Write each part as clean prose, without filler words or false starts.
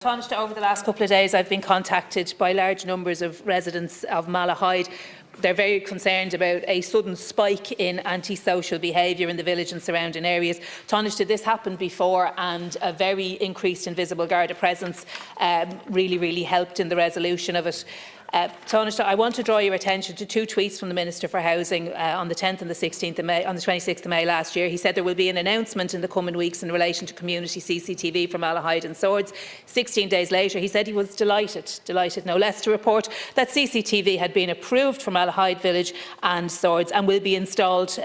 Taoiseach, over the last couple of days I've been contacted by large numbers of residents of Malahide. They're very concerned about a sudden spike in antisocial behaviour in the village and surrounding areas. Taoiseach, did this happen before, and a very increased invisible Garda presence really helped in the resolution of it? Taoiseach, I want to draw your attention to two tweets from the Minister for Housing on the 10th and the 16th of May, on the 26th of May last year. He said there will be an announcement in the coming weeks in relation to community CCTV for Malahide and Swords. 16 days later, he said he was delighted no less, to report that CCTV had been approved for Malahide Village and Swords and will be installed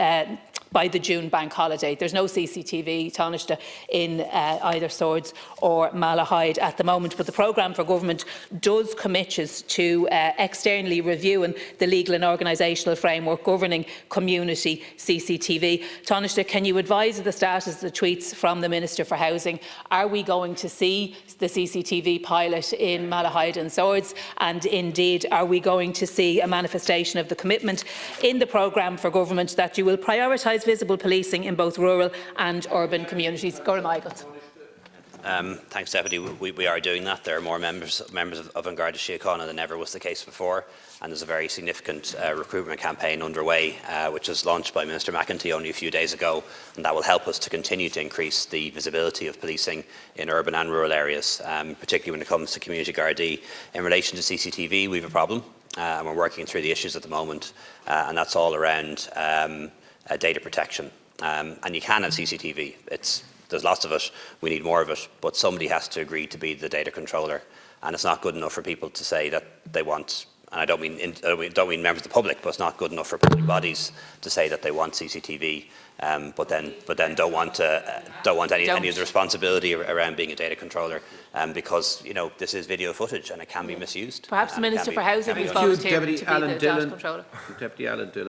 by the June bank holiday. There's no CCTV, Taoiseach, in either Swords or Malahide at the moment, but the programme for government does commit us to externally reviewing the legal and organisational framework governing community CCTV. Taoiseach, can you advise of the status of the tweets from the Minister for Housing? Are we going to see the CCTV pilot in Malahide and Swords? And indeed, are we going to see a manifestation of the commitment in the programme for government that you will prioritise visible policing in both rural and urban communities? Thanks, Deputy. We are doing that. There are more members of An Garda Síochána than ever was the case before, and there's a very significant recruitment campaign underway, which was launched by Minister McEntee only a few days ago, and that will help us to continue to increase the visibility of policing in urban and rural areas, particularly when it comes to community Gardaí. In relation to CCTV, we have a problem, and we're working through the issues at the moment, and that's all around data protection. And you can have CCTV. There's lots of it, we need more of it, but somebody has to agree to be the data controller, and it's not good enough for people to say that they want, and I don't mean members of the public, but it's not good enough for public bodies to say that they want CCTV, but then don't want any of the responsibility around being a data controller, because this is video footage and it can be misused. Perhaps the Minister for Housing will volunteer to be the data controller. Deputy Alan Dillon.